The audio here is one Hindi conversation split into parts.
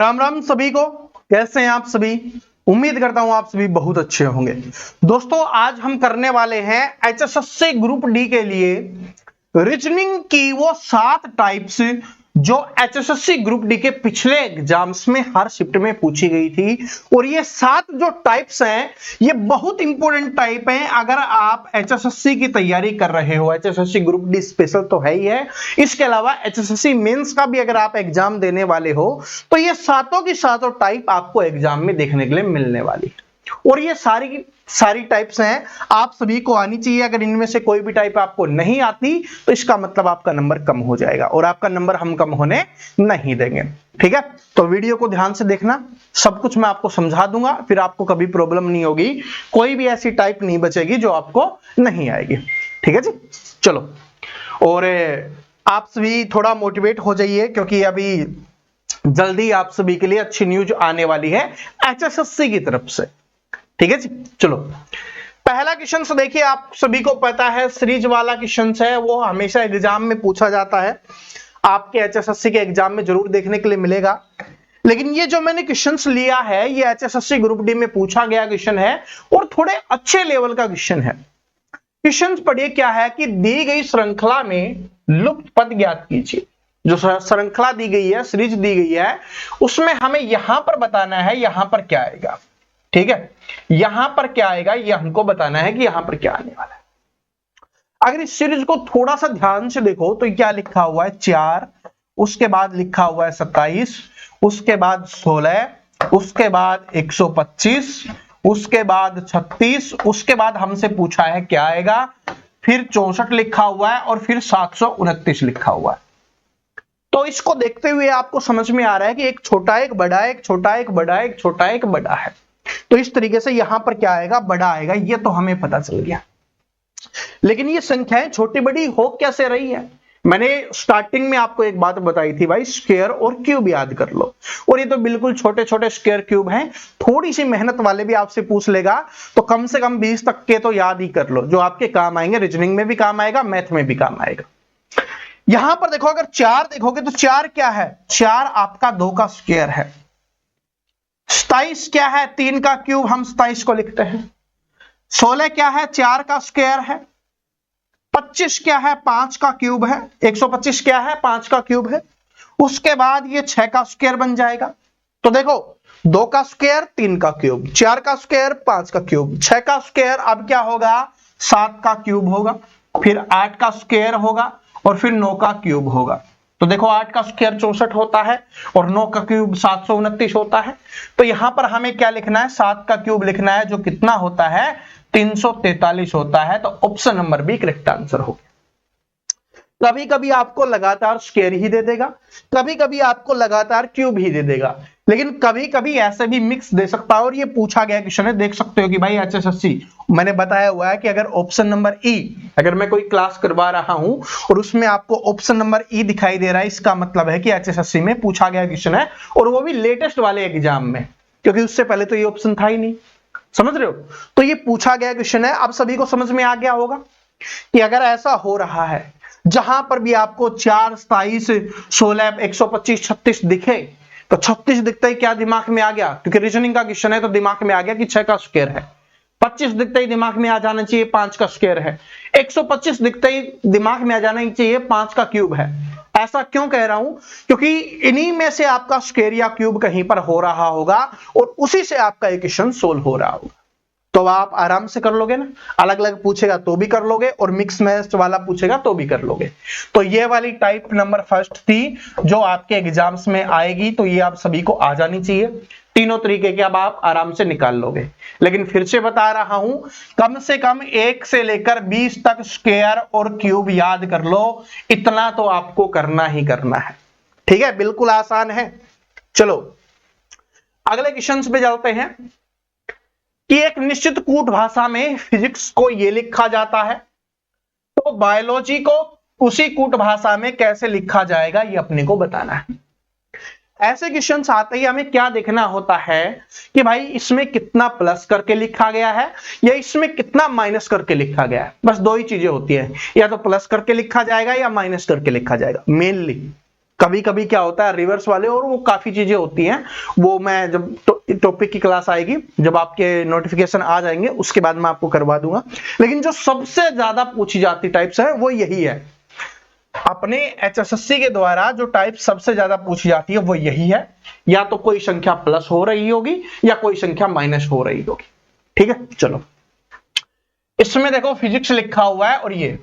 राम राम सभी को। कैसे हैं आप सभी? उम्मीद करता हूं आप सभी बहुत अच्छे होंगे। दोस्तों आज हम करने वाले हैं एचएसएससी ग्रुप डी के लिए रीजनिंग की वो 7 टाइप्स जो एचएसएससी ग्रुप डी के पिछले एग्जाम्स में हर शिफ्ट में पूछी गई थी। और ये 7 जो टाइप्स हैं ये बहुत इंपॉर्टेंट टाइप हैं। अगर आप एचएसएससी की तैयारी कर रहे हो, एचएसएससी ग्रुप डी स्पेशल तो है ही है, इसके अलावा एचएसएससी मेंस का भी अगर आप एग्जाम देने वाले हो तो ये सातों की सातों टाइप आपको एग्जाम में देखने के लिए मिलने वाली है। और ये सारी टाइप्स हैं, आप सभी को आनी चाहिए। अगर इनमें से कोई भी टाइप आपको नहीं आती तो इसका मतलब आपका नंबर कम हो जाएगा और आपका नंबर हम कम होने नहीं देंगे। ठीक है, तो वीडियो को ध्यान से देखना, सब कुछ मैं आपको समझा दूंगा, फिर आपको कभी प्रॉब्लम नहीं होगी, कोई भी ऐसी टाइप नहीं बचेगी जो आपको नहीं आएगी। ठीक है जी, चलो। और आप सभी थोड़ा मोटिवेट हो जाइए क्योंकि अभी जल्दी आप सभी के लिए अच्छी न्यूज आने वाली है एचएसएससी की तरफ से। ठीक है जी, चलो। पहला क्वेश्चन से देखिए, आप सभी को पता है सीरीज वाला क्वेश्चन है, वो हमेशा एग्जाम में पूछा जाता है, आपके एचएसएससी के एग्जाम में जरूर देखने के लिए मिलेगा। लेकिन ये जो मैंने क्वेश्चंस लिया है ये एचएसएससी ग्रुप डी में पूछा गया क्वेश्चन है और थोड़े अच्छे लेवल का क्वेश्चन है। क्वेश्चन पढ़िए, क्या है कि दी गई श्रृंखला में लुप्त पद ज्ञात कीजिए। जो श्रृंखला दी गई है, सीरीज दी गई है, उसमें हमें यहां पर बताना है यहां पर क्या आएगा। ठीक है, यहां पर क्या आएगा ये हमको बताना है कि यहां पर क्या आने वाला है। अगर इस सीरीज को थोड़ा सा ध्यान से देखो तो क्या लिखा हुआ है 4, उसके बाद लिखा हुआ है 27, उसके बाद 16, उसके बाद 125, उसके बाद 36, उसके बाद हमसे पूछा है क्या आएगा, फिर 64 लिखा हुआ है और फिर 729 लिखा हुआ है। तो इसको देखते हुए आपको समझ में आ रहा है कि एक छोटा एक बड़ा, एक छोटा एक बड़ा, एक छोटा एक बड़ा है। तो इस तरीके से यहां पर क्या आएगा, बड़ा आएगा, ये तो हमें पता चल गया। लेकिन ये संख्याएं छोटी बड़ी हो कैसे रही है? मैंने स्टार्टिंग में आपको एक बात बताई थी भाई, स्क्वायर और क्यूब याद कर लो। और ये तो बिल्कुल छोटे छोटे स्क्वायर क्यूब हैं, थोड़ी सी मेहनत वाले भी आपसे पूछ लेगा तो कम से कम 20 तक के तो याद ही कर लो, जो आपके काम आएंगे, रीजनिंग में भी काम आएगा, मैथ में भी काम आएगा। यहां पर देखो, अगर 4 देखोगे तो 4 क्या है, 4 आपका 2 का स्क्वायर है। 27 क्या है, 3 का क्यूब, हम 27 को लिखते हैं। 16 क्या है, 4 का स्क्वायर है। 25 क्या है, 5 का क्यूब है। 125 क्या है, 5 का क्यूब है। उसके बाद ये 6 का स्क्वायर बन जाएगा। तो देखो, 2 का स्क्वायर, 3 का क्यूब, 4 का स्क्वायर, 5 का क्यूब, 6 का स्क्वायर अब क्या होगा, 7 का क्यूब होगा, फिर 8 का स्क्वायर होगा और फिर 9 का क्यूब होगा। तो देखो 8 का स्क्वायर 64 होता है और 9 का क्यूब 729 होता है। तो यहां पर हमें क्या लिखना है, 7 का क्यूब लिखना है, जो कितना होता है, 343 होता है। तो option number B correct answer हो गया। कभी कभी आपको लगातार स्क्वायर ही दे देगा, कभी कभी आपको लगातार क्यूब ही दे देगा, लेकिन कभी कभी ऐसे भी मिक्स दे सकता है। और ये पूछा गया क्वेश्चन है, देख सकते हो कि भाई एचएसएससी, मैंने बताया हुआ है कि अगर ऑप्शन नंबर ई, अगर मैं कोई क्लास करवा रहा हूं और उसमें आपको ऑप्शन नंबर ई दिखाई दे रहा है, इसका मतलब है कि एचएसएससी में पूछा गया क्वेश्चन है, और वो भी लेटेस्ट वाले एग्जाम में, क्योंकि उससे पहले तो ये ऑप्शन था ही नहीं। समझ रहे हो? तो ये पूछा गया क्वेश्चन है। अब सभी को समझ में आ गया होगा कि अगर ऐसा हो रहा है जहां पर भी आपको 4, 27, 16, 125, 36 दिखे, तो 36 दिखता ही क्या दिमाग में आ गया, क्योंकि रीजनिंग का क्वेश्चन है तो दिमाग में आ गया कि 6 का स्क्वायर है। 25 दिखता ही दिमाग में आ जाना चाहिए 5 का स्क्वायर है। 125 दिखता ही दिमाग में आ जाना चाहिए 5 का क्यूब है। ऐसा क्यों कह रहा हूं, क्योंकि इन्हीं में से आपका स्क्वायर या क्यूब कहीं पर हो रहा होगा और उसी से आपका इक्वेशन सोल्व हो रहा होगा। तो आप आराम से कर लोगे ना, अलग अलग पूछेगा तो भी कर लोगे और मिक्स मैच वाला पूछेगा तो भी कर लोगे। तो ये वाली टाइप नंबर फर्स्ट थी जो आपके एग्जाम्स में आएगी, तो ये आप सभी को आ जानी चाहिए। तीनों तरीके के अब आप आराम से निकाल लोगे। लेकिन फिर से बता रहा हूं, कम से कम 1 से लेकर 20 तक स्क्वायर और क्यूब याद कर लो, इतना तो आपको करना ही करना है। ठीक है, बिल्कुल आसान है। चलो अगले क्वेश्चन पे चलते हैं कि एक निश्चित कूट भाषा में फिजिक्स को यह लिखा जाता है, तो बायोलॉजी को उसी कूट भाषा में कैसे लिखा जाएगा ये अपने को बताना है। ऐसे क्वेश्चंस आते ही हमें क्या देखना होता है कि भाई इसमें कितना प्लस करके लिखा गया है या इसमें कितना माइनस करके लिखा गया है। बस 2 ही चीजें होती है, या तो प्लस करके लिखा जाएगा या माइनस करके लिखा जाएगा मेनली। कभी कभी क्या होता है रिवर्स वाले, और वो काफी चीजें होती हैं, वो मैं जब टॉपिक की क्लास आएगी, जब आपके नोटिफिकेशन आ जाएंगे उसके बाद मैं आपको करवा दूंगा। लेकिन जो सबसे ज्यादा पूछी जाती टाइप्स है वो यही है, अपने एचएसएससी के द्वारा जो टाइप सबसे ज्यादा पूछी जाती है वो यही है, या तो कोई संख्या प्लस हो रही होगी या कोई संख्या माइनस हो रही होगी। ठीक है, चलो इसमें देखो फिजिक्स लिखा हुआ है, और ये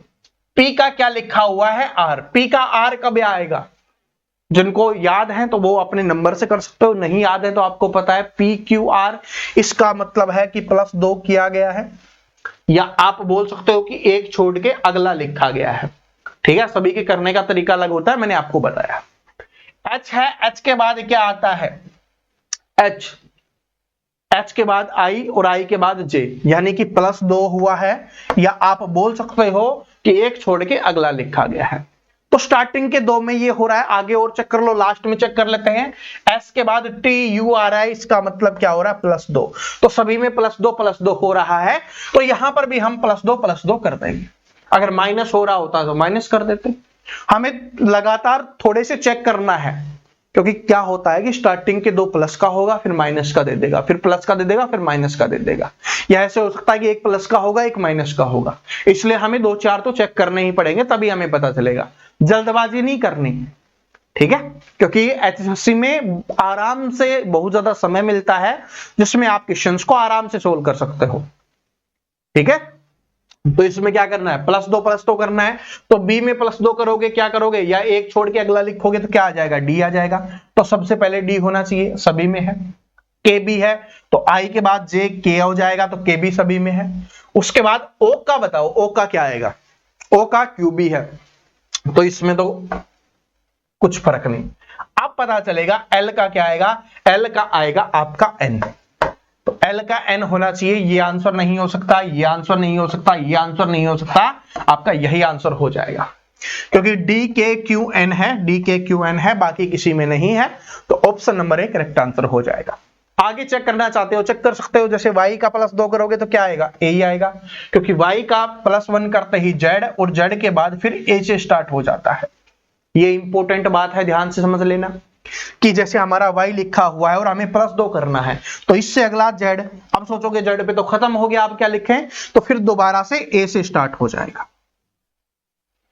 P का क्या लिखा हुआ है, R। P का R कब आएगा, जिनको याद है तो वो अपने नंबर से कर सकते हो, नहीं याद है तो आपको पता है PQR, इसका मतलब है कि +2 किया गया है, या आप बोल सकते हो कि एक छोड़ के अगला लिखा गया है। ठीक है, सभी के करने का तरीका अलग होता है, मैंने आपको बताया। H है, H के बाद क्या आता है, H के बाद I और I के बाद J, यानी कि +2 हुआ है, या आप बोल सकते हो कि एक छोड़ के अगला लिखा गया है। तो स्टार्टिंग के 2 में ये हो रहा है, आगे और चेक कर लो, लास्ट में चेक कर लेते हैं। S के बाद TU आ रहा है, इसका मतलब क्या हो रहा है, +2। तो सभी में +2 हो रहा है, तो यहां पर भी हम +2 कर देंगे। अगर माइनस हो रहा होता तो माइनस कर देते। हमें लगातार थोड़े से चेक करना है, क्योंकि क्या होता है कि स्टार्टिंग के 2 प्लस का होगा, फिर माइनस का दे देगा, फिर प्लस का दे देगा, फिर माइनस का दे देगा, या ऐसे हो सकता है कि एक प्लस का होगा एक माइनस का होगा। इसलिए हमें 2-4 तो चेक करने ही पड़ेंगे, तभी हमें पता चलेगा, जल्दबाजी नहीं करनी। ठीक है, क्योंकि एचएसएससी में आराम से बहुत ज्यादा समय मिलता है, जिसमें आप क्वेश्चंस को आराम से सोल्व कर सकते हो। ठीक है, तो इसमें क्या करना है, +2 करना है। तो बी में +2 करोगे, क्या करोगे, या एक छोड़ के अगला लिखोगे तो क्या आ जाएगा, डी आ जाएगा। तो सबसे पहले डी होना चाहिए, सभी में है। के बी है तो आई के बाद जे के हो जाएगा, तो के बी सभी में है। उसके बाद ओ का बताओ, ओ का क्या आएगा, ओ का क्यू बी है, तो इसमें तो कुछ फर्क नहीं। अब पता चलेगा एल का क्या आएगा, एल का आएगा आपका एन। तो एल का एन होना चाहिए, ये आंसर नहीं हो सकता, ये आंसर नहीं हो सकता, ये आंसर नहीं हो सकता, आपका यही आंसर हो जाएगा, क्योंकि डी के क्यू एन है, डी के क्यू एन है, बाकी किसी में नहीं है। तो ऑप्शन नंबर 1 करेक्ट आंसर हो जाएगा। आगे चेक करना चाहते हो चेक कर सकते हो, जैसे y का +2 करोगे तो क्या आएगा, a ही आएगा, क्योंकि y का +1 करते ही z, और z के बाद फिर a से स्टार्ट हो जाता है। ये इंपॉर्टेंट बात है, ध्यान से समझ लेना, कि जैसे हमारा y लिखा हुआ है और हमें +2 करना है, तो इससे अगला z। अब सोचोगे z पे तो खत्म हो गया, अब क्या लिखें, तो फिर दोबारा से a से स्टार्ट हो जाएगा।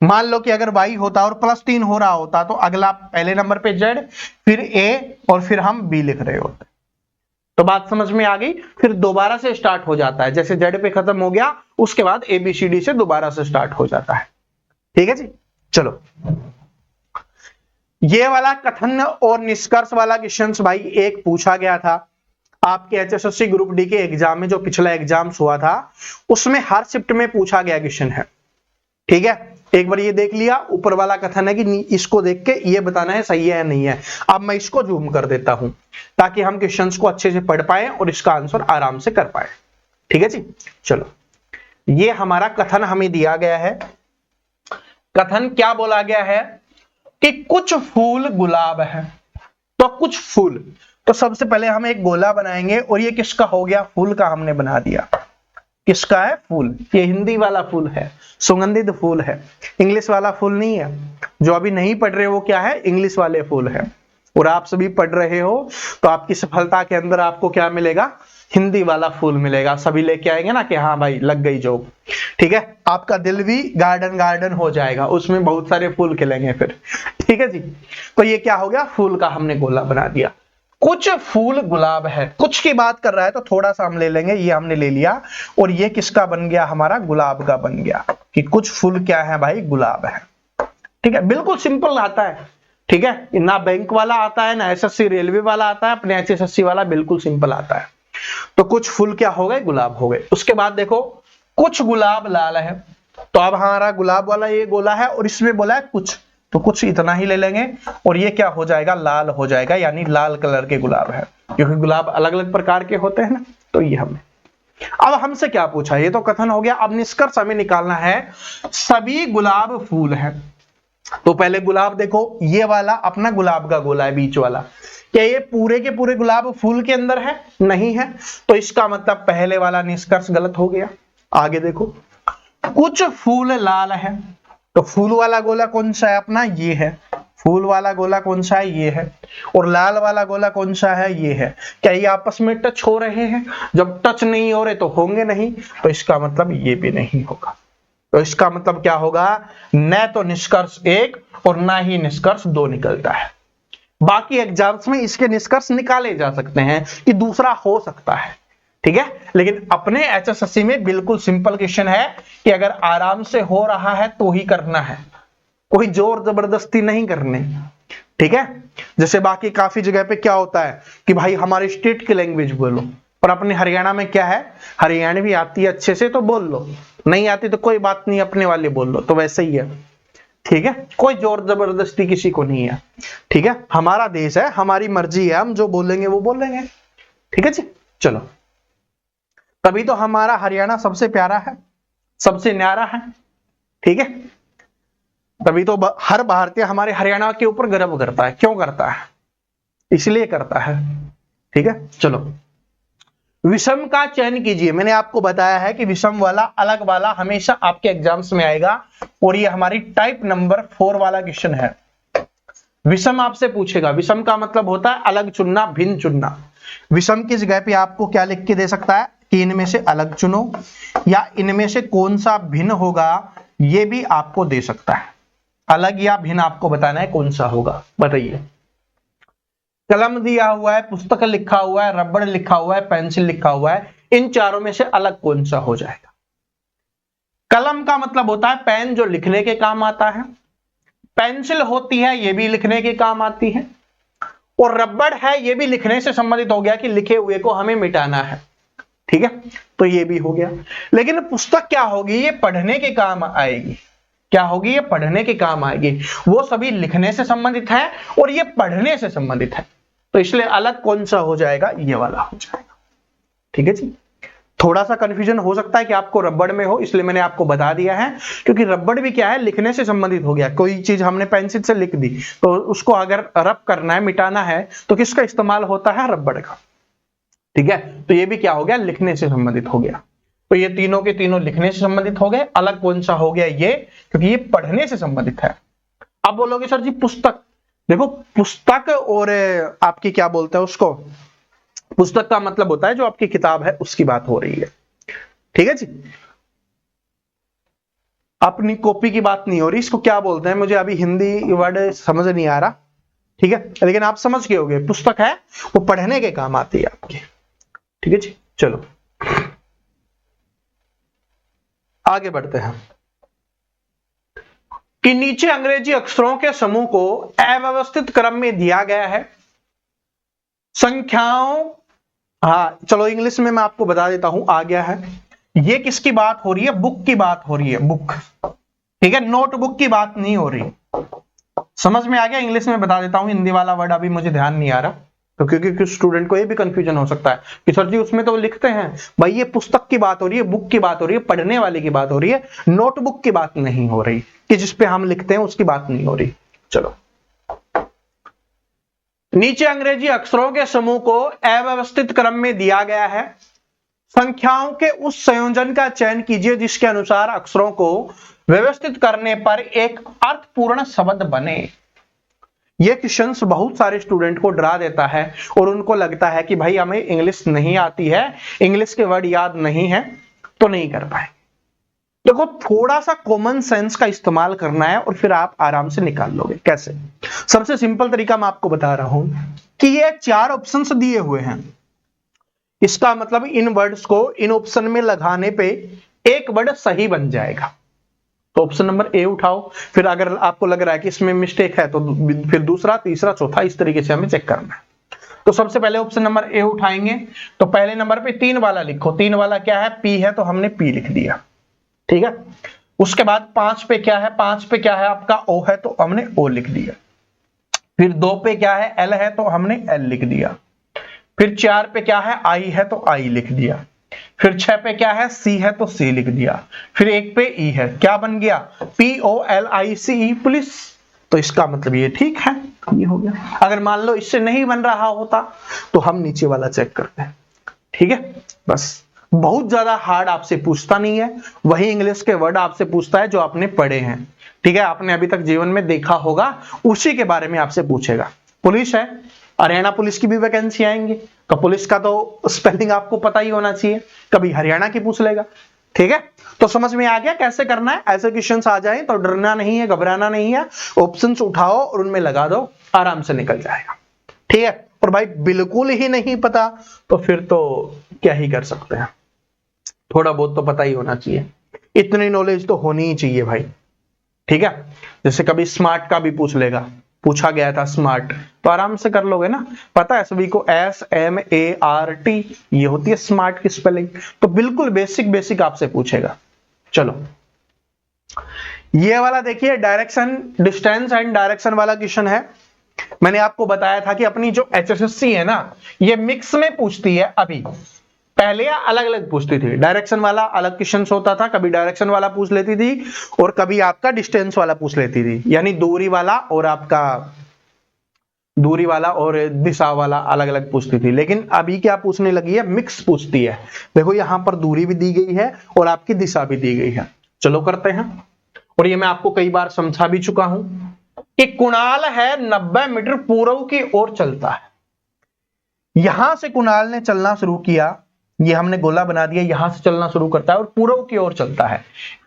मान लो कि अगर y होता और +3 हो रहा होता, तो अगला पहले नंबर पे z, फिर a, और फिर हम b लिख रहे होते। तो बात समझ में आ गई, फिर दोबारा से स्टार्ट हो जाता है, जैसे z पे खत्म हो गया उसके बाद ABCD से दोबारा से स्टार्ट हो जाता है। ठीक है जी, चलो ये वाला कथन और निष्कर्ष वाला क्वेश्चन भाई एक पूछा गया था आपके एचएसएससी ग्रुप डी के एग्जाम में, जो पिछला एग्जाम हुआ था उसमें हर शिफ्ट में पूछा गया क्वेश्चन है। ठीक है, एक बार ये देख लिया, ऊपर वाला कथन है कि इसको देख के ये बताना है सही है या नहीं है। अब मैं इसको जूम कर देता हूं ताकि हम क्वेश्चंस को अच्छे से पढ़ पाए और इसका आंसर आराम से कर पाए। ठीक है जी, चलो ये हमारा कथन हमें दिया गया है। कथन क्या बोला गया है कि कुछ फूल गुलाब है, तो कुछ फूल, तो सबसे पहले हम एक गोला बनाएंगे, और ये किसका हो गया, फूल का हमने बना दिया। किसका है, फूल, ये हिंदी वाला फूल है, सुगंधित फूल है, इंग्लिश वाला फूल नहीं है। जो अभी नहीं पढ़ रहे वो क्या है, इंग्लिश वाले फूल है, और आप सभी पढ़ रहे हो तो आपकी सफलता के अंदर आपको क्या मिलेगा, हिंदी वाला फूल मिलेगा। सभी लेके आएंगे ना कि हाँ भाई लग गई जॉब। ठीक है, आपका दिल भी गार्डन गार्डन हो जाएगा, उसमें बहुत सारे फूल खिलेंगे फिर। ठीक है जी, तो ये क्या हो गया, फूल का हमने गोला बना दिया। कुछ फूल गुलाब है, कुछ की बात कर रहा है तो थोड़ा सा हम ले लेंगे, ये हमने ले लिया, और ये किसका बन गया, हमारा गुलाब का बन गया, कि कुछ फूल क्या है भाई, गुलाब है। ठीक है, बिल्कुल सिंपल आता है। ठीक है, ना बैंक वाला आता है, ना एसएससी रेलवे वाला आता है, अपने एचएसएससी वाला बिल्कुल सिंपल आता है। तो कुछ फूल क्या हो गए, गुलाब हो गए। उसके बाद देखो कुछ गुलाब लाल है, तो अब हमारा गुलाब वाला ये गोला है और इसमें बोला है कुछ, तो कुछ इतना ही ले लेंगे, और ये क्या हो जाएगा, लाल हो जाएगा, यानी लाल कलर के गुलाब है, क्योंकि गुलाब अलग अलग प्रकार के होते हैं ना। तो ये हमने, अब हमसे क्या पूछा, ये तो कथन हो गया। अब निष्कर्ष हमें निकालना है, सभी गुलाब फूल है। तो पहले गुलाब देखो, ये वाला अपना गुलाब का गोला है बीच वाला, क्या ये पूरे के पूरे गुलाब फूल के अंदर है, नहीं है, तो इसका मतलब पहले वाला निष्कर्ष गलत हो गया। आगे देखो, कुछ फूल लाल है, तो फूल वाला गोला कौन सा है अपना, ये है, फूल वाला गोला कौन सा है? ये है। और लाल वाला गोला कौन सा है? ये है। क्या ये आपस में टच हो रहे हैं? जब टच नहीं हो रहे तो होंगे नहीं, तो इसका मतलब ये भी नहीं होगा। तो इसका मतलब क्या होगा? न तो निष्कर्ष 1 और ना ही निष्कर्ष 2 निकलता है। बाकी एग्जाम्स में इसके निष्कर्ष निकाले जा सकते हैं कि दूसरा हो सकता है, ठीक है। लेकिन अपने एचएसएससी में बिल्कुल सिंपल क्वेश्चन है कि अगर आराम से हो रहा है तो ही करना है, कोई जोर जबरदस्ती नहीं करने, ठीक है। जैसे बाकी काफी जगह पे क्या होता है कि भाई हमारे स्टेट की लैंग्वेज बोलो, पर अपने हरियाणा में क्या है, हरियाणवी आती है अच्छे से तो बोल लो, नहीं आती तो कोई बात नहीं, अपने वाले बोल लो। तो वैसे ही है, ठीक है। कोई जोर जबरदस्ती किसी को नहीं है, ठीक है। हमारा देश है, हमारी मर्जी है, हम जो बोलेंगे वो बोलेंगे, ठीक है जी। चलो, तभी तो हमारा हरियाणा सबसे प्यारा है, सबसे न्यारा है, ठीक है। तभी तो हर भारतीय हमारे हरियाणा के ऊपर गर्व करता है। क्यों करता है? इसलिए करता है, ठीक है। चलो, विषम का चयन कीजिए। मैंने आपको बताया है कि विषम वाला, अलग वाला हमेशा आपके एग्जाम्स में आएगा, और ये हमारी टाइप नंबर 4 वाला क्वेश्चन है। विषम आपसे पूछेगा। विषम का मतलब होता है अलग चुनना, भिन्न चुनना। विषम की जगह पे आपको क्या लिख के दे सकता है कि इनमें से अलग चुनो, या इनमें से कौन सा भिन्न होगा, ये भी आपको दे सकता है। अलग या भिन्न आपको बताना है कौन सा होगा, बताइए। कलम दिया हुआ है, पुस्तक लिखा हुआ है, रबड़ लिखा हुआ है, पेंसिल लिखा हुआ है, इन चारों में से अलग कौन सा हो जाएगा? कलम का मतलब होता है पेन, जो लिखने के काम आता है। पेंसिल होती है, ये भी लिखने के काम आती है। और रबड़ है, ये भी लिखने से संबंधित हो गया कि लिखे हुए को हमें मिटाना है, ठीक है। तो ये भी हो गया। लेकिन पुस्तक क्या होगी? ये पढ़ने के काम आएगी। क्या होगी? ये पढ़ने के काम आएगी। वो सभी लिखने से संबंधित है और ये पढ़ने से संबंधित है, तो इसलिए अलग कौन सा हो जाएगा? ये वाला हो जाएगा, ठीक है जी। थोड़ा सा कंफ्यूजन हो सकता है कि आपको रबड़ में हो, इसलिए मैंने आपको बता दिया है, क्योंकि रबड़ भी क्या है, लिखने से संबंधित हो गया। कोई चीज हमने पेंसिल से लिख दी, तो उसको अगर रब करना है, मिटाना है, तो किसका इस्तेमाल होता है? रबड़ का, ठीक है। तो ये भी क्या हो गया? लिखने से संबंधित हो गया। तो ये तीनों के तीनों लिखने से संबंधित हो गए। अलग कौन सा हो गया? ये, क्योंकि ये पढ़ने से संबंधित है। अब बोलोगे सर जी पुस्तक, देखो पुस्तक और आपकी क्या बोलते हैं उसको, पुस्तक का मतलब होता है जो आपकी किताब है उसकी बात हो रही है, ठीक है जी। अपनी कॉपी की बात नहीं हो रही। इसको क्या बोलते हैं, मुझे अभी हिंदी वर्ड समझ नहीं आ रहा, ठीक है, लेकिन आप समझ गए होंगे। पुस्तक है, वो पढ़ने के काम आती है आपके, ठीक है जी। चलो आगे बढ़ते हैं कि नीचे अंग्रेजी अक्षरों के समूह को अव्यवस्थित क्रम में दिया गया है। संख्याओं, हाँ चलो इंग्लिश में मैं आपको बता देता हूं, आ गया है। ये किसकी बात हो रही है? बुक की बात हो रही है, बुक, ठीक है, नोटबुक की बात नहीं हो रही। समझ में आ गया? इंग्लिश में बता देता हूं, हिंदी वाला वर्ड अभी मुझे ध्यान नहीं आ रहा, तो क्योंकि कुछ स्टूडेंट को ये भी कंफ्यूजन हो सकता है कि सर जी उसमें तो लिखते हैं भाई ये पुस्तक की बात हो रही है, बुक की बात हो रही है, पढ़ने वाले की बात हो रही है, नोटबुक की बात नहीं हो रही, कि जिसपे हम लिखते हैं उसकी बात नहीं हो रही। चलो, नीचे अंग्रेजी अक्षरों के समूह को अव्यवस्थित क्रम में दिया गया है। संख्याओं के उस संयोजन का चयन कीजिए जिसके अनुसार अक्षरों को व्यवस्थित करने पर एक अर्थपूर्ण शब्द बने। यह क्वेश्चन बहुत सारे स्टूडेंट को डरा देता है और उनको लगता है कि भाई हमें इंग्लिश नहीं आती है, इंग्लिश के वर्ड याद नहीं है, तो नहीं कर पाए। देखो थोड़ा सा कॉमन सेंस का इस्तेमाल करना है और फिर आप आराम से निकाल लोगे। कैसे? सबसे सिंपल तरीका मैं आपको बता रहा हूं कि ये 4 ऑप्शंस दिए हुए हैं। इसका मतलब इन वर्ड्स को इन ऑप्शन में लगाने पे एक वर्ड सही बन जाएगा। तो ऑप्शन नंबर ए उठाओ, फिर अगर आपको लग रहा है कि इसमें मिस्टेक है तो फिर दूसरा, तीसरा, चौथा, इस तरीके से हमें चेक करना है। तो सबसे पहले ऑप्शन नंबर ए उठाएंगे, तो पहले नंबर पे 3 वाला लिखो। 3 वाला क्या है? पी है, तो हमने पी लिख दिया, ठीक है। उसके बाद 5 पे क्या है? 5 पे क्या है आपका? ओ है, तो हमने ओ लिख दिया। फिर 2 पे क्या है? एल है, तो हमने एल लिख दिया। फिर 4 पे क्या है? आई है, तो आई लिख दिया। फिर 6 पे क्या है? सी है, तो सी लिख दिया। फिर 1 पे ई है, क्या बन गया? POLICE, police. तो इसका मतलब ये ठीक है, ये हो गया। अगर मान लो इससे नहीं बन रहा होता तो हम नीचे वाला चेक करते हैं, ठीक है। बस बहुत ज्यादा हार्ड आपसे पूछता नहीं है, वही इंग्लिश के वर्ड आपसे पूछता है जो आपने पढ़े हैं, ठीक है, आपने अभी तक जीवन में देखा होगा, उसी के बारे में आपसे पूछेगा। पुलिस है, हरियाणा पुलिस की भी वैकेंसी आएंगी, तो पुलिस का तो स्पेलिंग आपको पता ही होना चाहिए, कभी हरियाणा की पूछ लेगा। ठीक है, तो समझ में आ गया कैसे करना है। ऐसे क्वेश्चंस आ जाए तो डरना नहीं है, घबराना नहीं है, ऑप्शंस उठाओ और उनमें लगा दो, आराम से निकल जाएगा। ठीक है, और भाई बिल्कुल ही नहीं पता तो फिर तो क्या ही कर सकते हैं, थोड़ा बहुत तो पता ही होना चाहिए, इतनी नॉलेज तो होनी ही चाहिए भाई। ठीक है, जैसे कभी स्मार्ट का भी पूछ लेगा, पूछा गया था स्मार्ट, तो आराम से कर लोगे ना, पता है सभी को SMART ये होती है स्मार्ट की स्पेलिंग, तो बिल्कुल बेसिक बेसिक आपसे पूछेगा। चलो ये वाला देखिए, डायरेक्शन, डिस्टेंस एंड डायरेक्शन वाला क्वेश्चन है। मैंने आपको बताया था कि अपनी जो HSSC है ना, ये मिक्स में पूछती है। अभी पहले अलग अलग पूछती थी, डायरेक्शन वाला अलग क्वेश्चन होता था, कभी डायरेक्शन वाला पूछ लेती थी और कभी आपका डिस्टेंस वाला पूछ लेती थी, यानी दूरी वाला और आपका दूरी वाला और दिशा वाला अलग अलग पूछती थी। लेकिन अभी क्या पूछने लगी है, मिक्स पूछती है। देखो यहां पर दूरी भी दी गई है और आपकी दिशा भी दी गई है। चलो करते हैं, और ये मैं आपको कई बार समझा भी चुका हूं कि कुणाल है 90 मीटर पूर्व की ओर चलता है। यहां से कुणाल ने चलना शुरू किया, ये हमने गोला बना दिया, यहां से चलना शुरू करता है और पूर्व की ओर चलता है।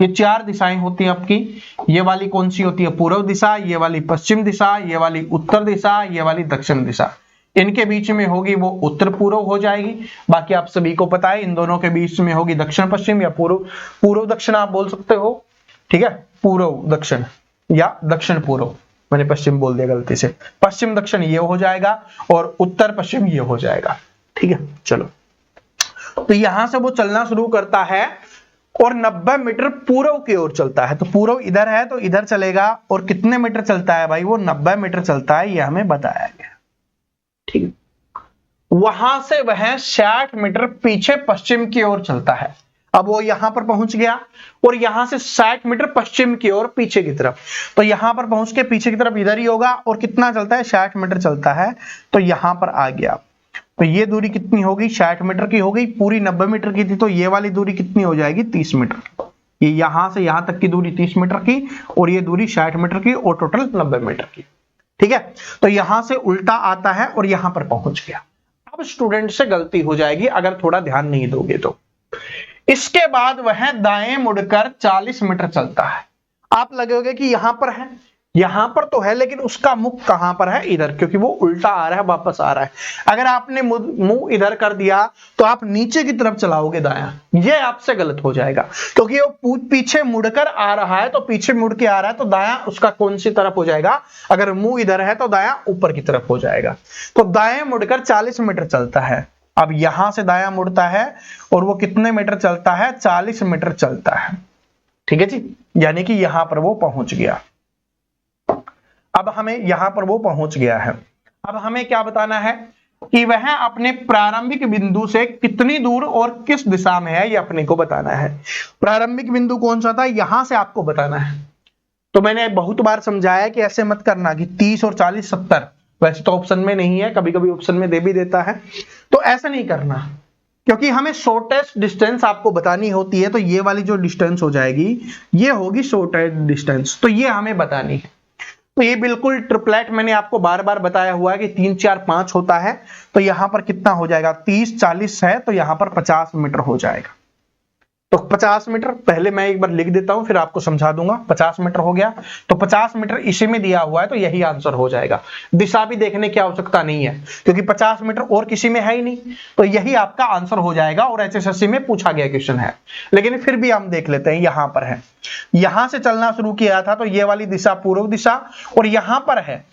ये चार दिशाएं होती हैं आपकी, ये वाली कौन सी होती है, पूर्व दिशा, ये वाली पश्चिम दिशा, ये वाली उत्तर दिशा, ये वाली दक्षिण दिशा। इनके बीच में होगी वो उत्तर पूर्व हो जाएगी। बाकी आप सभी को पता है इन दोनों के बीच में होगी दक्षिण पश्चिम या पूर्व दक्षिण आप बोल सकते हो। ठीक है, पूर्व दक्षिण या दक्षिण पूर्व, मैंने पश्चिम बोल दिया गलती से, पश्चिम दक्षिण ये हो जाएगा और उत्तर पश्चिम ये हो जाएगा। ठीक है, चलो तो यहां से वो चलना शुरू करता है और 90 मीटर पूर्व की ओर चलता है। तो पूर्व इधर है तो इधर चलेगा, और कितने मीटर चलता है भाई, वो 90 मीटर चलता है, ये हमें बताया गया। ठीक है, वहां से वह 60 मीटर पीछे पश्चिम की ओर चलता है। अब वो यहां पर पहुंच गया और यहां से 60 मीटर पश्चिम की ओर पीछे की तरफ, तो यहां पर पहुंच के पीछे की तरफ इधर ही होगा, और कितना चलता है, 60 मीटर चलता है, तो यहां पर आ गया। तो ये दूरी कितनी होगी, 60 मीटर की हो गई, पूरी 90 मीटर की थी, तो ये वाली दूरी कितनी हो जाएगी, 30 मीटर। ये यहां से यहां तक की दूरी 30 मीटर की और ये दूरी 60 मीटर की और टोटल 90 मीटर की। ठीक है, तो यहां से उल्टा आता है और यहां पर पहुंच गया। अब स्टूडेंट से गलती हो जाएगी अगर थोड़ा ध्यान नहीं दोगे तो। इसके बाद वह दाएं मुड़कर 40 मीटर चलता है। आप लगोगे कि यहां पर है, यहां पर तो है, लेकिन उसका मुख कहां पर है, इधर, क्योंकि वो उल्टा आ रहा है, वापस आ रहा है। अगर आपने मुंह इधर कर दिया तो आप नीचे की तरफ चलाओगे दायां, ये आपसे गलत हो जाएगा, क्योंकि वो पीछे मुड़कर आ रहा है, तो पीछे मुड़ के आ रहा है, तो दायां उसका कौन सी तरफ हो जाएगा, अगर मुंह इधर है तो दायां ऊपर की तरफ हो जाएगा। तो दाएं मुड़कर 40 मीटर चलता है। अब यहां से दायां मुड़ता है और वो कितने मीटर चलता है, 40 मीटर चलता है। ठीक है जी, यानी कि यहां पर वो पहुंच गया। अब हमें यहां पर वो पहुंच गया है। अब हमें क्या बताना है कि वह अपने प्रारंभिक बिंदु से कितनी दूर और किस दिशा में है, ये अपने को बताना है। प्रारंभिक बिंदु कौन सा था, यहां से आपको बताना है। तो मैंने बहुत बार समझाया कि ऐसे मत करना कि 30 और 40 70, वैसे तो ऑप्शन में नहीं है, कभी कभी ऑप्शन में दे भी देता है, तो ऐसा नहीं करना, क्योंकि हमें शॉर्टेस्ट डिस्टेंस आपको बतानी होती है। तो ये वाली जो डिस्टेंस हो जाएगी ये होगी शॉर्टेस्ट डिस्टेंस, तो ये हमें बतानी है। तो ये बिल्कुल ट्रिपलेट मैंने आपको बार बार बताया हुआ है कि 3 4 5 होता है। तो यहां पर कितना हो जाएगा, 30 40 है, तो यहां पर 50 मीटर हो जाएगा। तो 50 मीटर पहले मैं एक बार लिख देता हूं, फिर आपको समझा दूंगा। 50 मीटर हो गया, तो 50 मीटर इसी में दिया हुआ है, तो यही आंसर हो जाएगा। दिशा भी देखने की आवश्यकता नहीं है, क्योंकि 50 मीटर और किसी में है ही नहीं, तो यही आपका आंसर हो जाएगा। और HSSC में पूछा गया क्वेश्चन है, लेकिन फिर भी हम देख लेते हैं। यहां पर है, यहां से चलना शुरू किया था, तो ये वाली दिशा पूर्व दिशा, और यहां पर है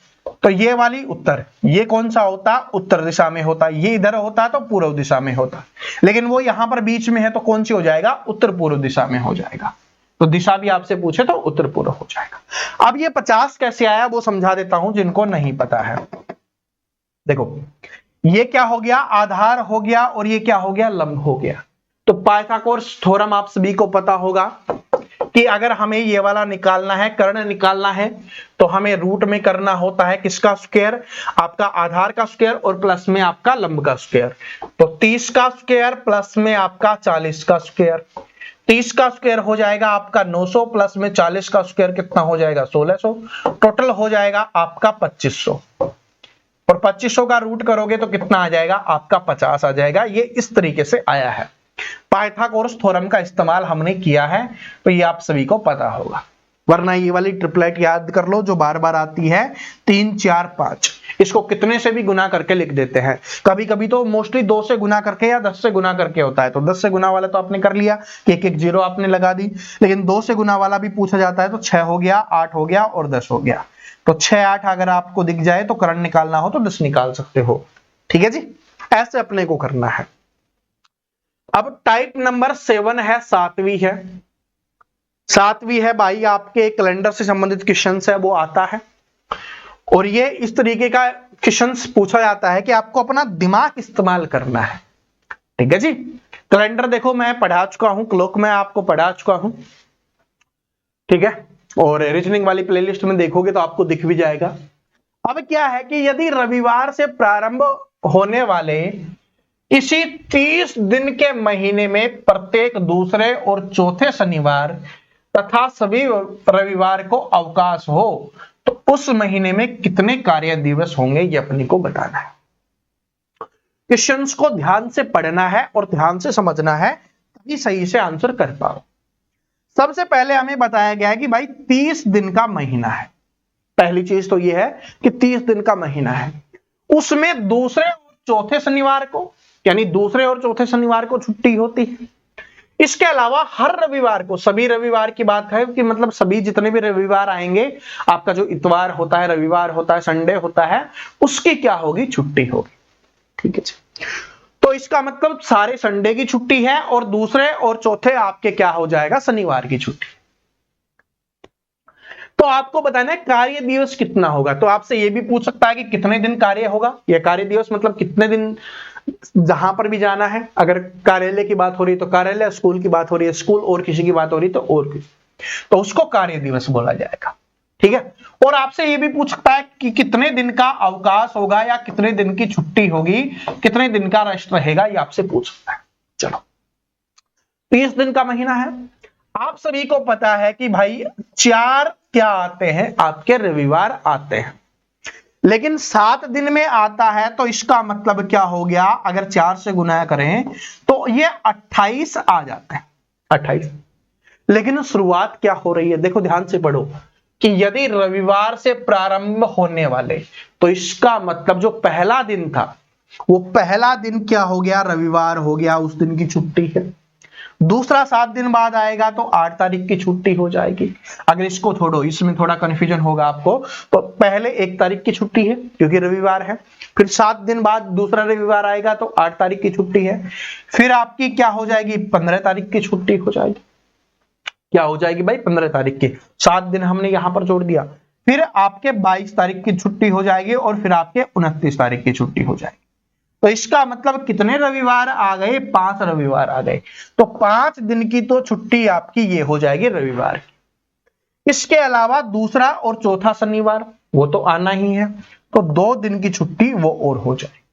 तो ये वाली उत्तर, ये कौन सा होता, उत्तर दिशा में होता, ये इधर होता तो पूर्व दिशा में होता, लेकिन वो यहां पर बीच में है, तो कौन सी हो जाएगा, उत्तर पूर्व दिशा में हो जाएगा। तो दिशा भी आपसे पूछे तो उत्तर पूर्व हो जाएगा। अब ये 50 कैसे आया वो समझा देता हूं जिनको नहीं पता है। देखो ये क्या हो गया, आधार हो गया, और ये क्या हो गया, लंब हो गया। तो पाइथागोरस थ्योरम आप सभी को पता होगा कि अगर हमें ये वाला निकालना है, कर्ण निकालना है, तो हमें रूट में करना होता है किसका स्क्वायर, आपका आधार का स्क्वायर और प्लस में आपका लंब का स्क्वायर। तो 30 का स्क्वायर प्लस में आपका 40 का स्क्वायर, 30 का स्क्वायर हो जाएगा आपका 900 प्लस में 40 का स्क्वायर कितना हो जाएगा 1600, टोटल हो जाएगा आपका 2500 और 2500 का रूट करोगे तो कितना आ जाएगा आपका 50 आ जाएगा। ये इस तरीके से आया है। पाइथागोरस थ्योरम का इस्तेमाल हमने किया है तो ये आप सभी को पता होगा, वरना ये वाली ट्रिपलेट याद कर लो जो बार बार आती है 3 4 5, इसको कितने से भी गुना करके लिख देते हैं। कभी कभी तो मोस्टली 2 से गुना करके या 10 से गुना करके होता है, तो 10 से गुना वाला तो आपने कर लिया कि एक एक जीरो आपने लगा दी, लेकिन 2 से गुना वाला भी पूछा जाता है तो 6 हो गया, 8 हो गया और 10 हो गया। तो 6 8 अगर आपको दिख जाए तो करंट निकालना हो तो 10 निकाल सकते हो। ठीक है जी, ऐसे अपने को करना है। अब टाइप नंबर 7 है, 7वीं है। 7वीं है भाई, आपके कैलेंडर से संबंधित क्वेश्चन है वो आता है, और ये इस तरीके का क्वेश्चन पूछा जाता है कि आपको अपना दिमाग इस्तेमाल करना है। ठीक है जी, कैलेंडर देखो मैं पढ़ा चुका हूं, क्लॉक में आपको पढ़ा चुका हूं। ठीक है, और रीजनिंग वाली प्लेलिस्ट में देखोगे तो आपको दिख भी जाएगा। अब क्या है कि यदि रविवार से प्रारंभ होने वाले इसी 30 दिन के महीने में प्रत्येक दूसरे और चौथे शनिवार तथा सभी रविवार को अवकाश हो तो उस महीने में कितने कार्य दिवस होंगे, ये अपने को बताना है। क्वेश्चंस को ध्यान से पढ़ना है और ध्यान से समझना है तभी सही से आंसर कर पाओ। सबसे पहले हमें बताया गया है कि भाई 30 दिन का महीना है। पहली चीज तो यह है कि 30 दिन का महीना है, उसमें दूसरे और चौथे शनिवार को, यानी दूसरे और चौथे शनिवार को छुट्टी होती है। इसके अलावा हर रविवार को, सभी रविवार की बात है कि मतलब सभी जितने भी रविवार आएंगे, आपका जो इतवार होता है, रविवार होता है, संडे होता है, उसकी क्या होगी, छुट्टी होगी। ठीक है जी, तो इसका मतलब सारे संडे की छुट्टी है और दूसरे और चौथे आपके क्या हो जाएगा, शनिवार की छुट्टी। तो आपको बताना है कार्य दिवस कितना होगा। तो आपसे यह भी पूछ सकता है कि कितने दिन कार्य होगा, यह कार्य दिवस मतलब कितने दिन जहां पर भी जाना है। अगर कार्यालय की बात हो रही है तो कार्यालय, स्कूल की बात हो रही है स्कूल, और किसी की बात हो रही है तो और किसी, तो उसको कार्य दिवस बोला जाएगा। ठीक है, और आपसे यह भी पूछ सकता है कि कितने दिन का अवकाश होगा या कितने दिन की छुट्टी होगी, कितने दिन का रेस्ट रहेगा, ये आपसे पूछ सकता है। चलो, 30 दिन का महीना है, आप सभी को पता है कि भाई 4 क्या आते हैं, आपके रविवार आते हैं, लेकिन 7 दिन में आता है तो इसका मतलब क्या हो गया, अगर 4 से गुना करें तो ये 28 आ जाता है, 28। लेकिन शुरुआत क्या हो रही है, देखो ध्यान से पढ़ो कि यदि रविवार से प्रारंभ होने वाले, तो इसका मतलब जो पहला दिन था वो पहला दिन क्या हो गया, रविवार हो गया, उस दिन की छुट्टी है। दूसरा 7 दिन बाद आएगा तो 8 तारीख की छुट्टी हो जाएगी। अगर इसको छोड़ो, इसमें थोड़ा कंफ्यूजन होगा आपको, तो पहले 1 तारीख की छुट्टी है क्योंकि रविवार है, फिर 7 दिन बाद दूसरा रविवार आएगा तो 8 तारीख की छुट्टी है, फिर आपकी क्या हो जाएगी, 15 तारीख की छुट्टी हो जाएगी। क्या हो जाएगी भाई, 15 तारीख की, 7 दिन हमने यहां पर जोड़ दिया, फिर आपके 22 तारीख की छुट्टी हो जाएगी और फिर आपके 29 तारीख की छुट्टी हो जाएगी। तो इसका मतलब कितने रविवार आ गए, 5 रविवार आ गए। तो 5 दिन की तो छुट्टी आपकी ये हो जाएगी रविवार की। इसके अलावा दूसरा और चौथा शनिवार वो तो आना ही है, तो 2 दिन की छुट्टी वो और हो जाएगी,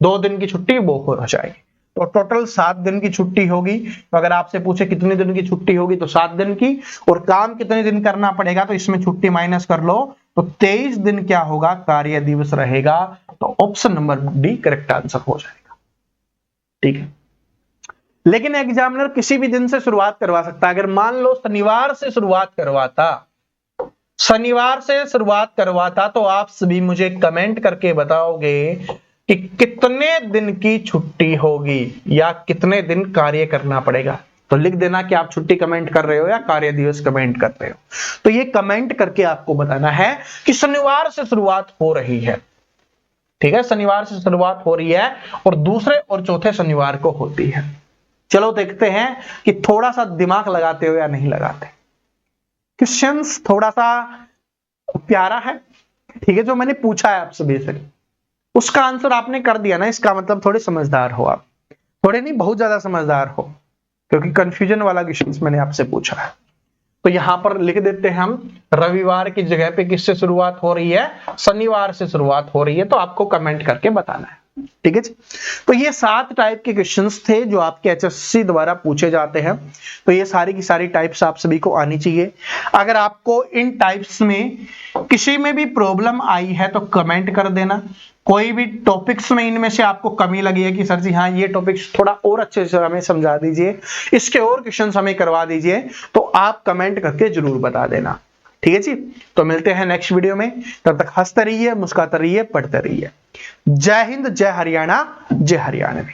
2 दिन की छुट्टी वो और हो जाएगी। तो टोटल 7 दिन की छुट्टी होगी। तो अगर आपसे पूछे कितने दिन की छुट्टी होगी तो 7 दिन की, और काम कितने दिन करना पड़ेगा तो इसमें छुट्टी माइनस कर लो, तो 23 दिन क्या होगा, कार्य दिवस रहेगा। तो option number D correct answer हो जाएगा। ठीक है, लेकिन एग्जामिनर किसी भी दिन से शुरुआत करवा सकता है। अगर मान लो शनिवार से शुरुआत करवाता तो आप सभी मुझे कमेंट करके बताओगे कि कितने दिन की छुट्टी होगी या कितने दिन कार्य करना पड़ेगा। तो लिख देना कि आप छुट्टी कमेंट कर रहे हो या कार्य दिवस कमेंट कर रहे हो। तो ये कमेंट करके आपको बताना है कि शनिवार से शुरुआत हो रही है। ठीक है, शनिवार से शुरुआत हो रही है और दूसरे और चौथे शनिवार को होती है। चलो देखते हैं कि थोड़ा सा दिमाग लगाते हो या नहीं लगाते। क्वेश्चंस थोड़ा सा प्यारा है, ठीक है, जो मैंने पूछा है आप सभी से उसका आंसर आपने कर दिया ना, इसका मतलब थोड़े समझदार हो आप, थोड़े नहीं बहुत ज्यादा समझदार हो, क्योंकि कंफ्यूजन वाला क्वेश्चन मैंने आपसे पूछा है। तो यहां पर लिख देते हैं हम, रविवार की जगह पे किससे शुरुआत हो रही है, शनिवार से शुरुआत हो रही है। तो आपको कमेंट करके बताना है। ठीक है जी। तो ये 7 टाइप के क्वेश्चंस थे जो आपके एचएससी द्वारा पूछे जाते हैं। तो ये सारी की सारी टाइप्स आप सभी को आनी चाहिए। अगर आपको इन टाइप्स में किसी में भी प्रॉब्लम आई है तो कमेंट कर देना। कोई भी टॉपिक्स में इनमें से आपको कमी लगी है कि सर जी हाँ ये टॉपिक्स थोड़ा और अच्छे से हमें समझा दीजिए, इसके और क्वेश्चंस हमें करवा दीजिए, तो आप कमेंट करके जरूर बता देना। ठीक है जी। तो मिलते हैं नेक्स्ट वीडियो में, तब तक हंसते रहिए, मुस्कुराते रहिए, पढ़ते रहिए। जय हिंद, जय हरियाणा, जय हरियाणवी।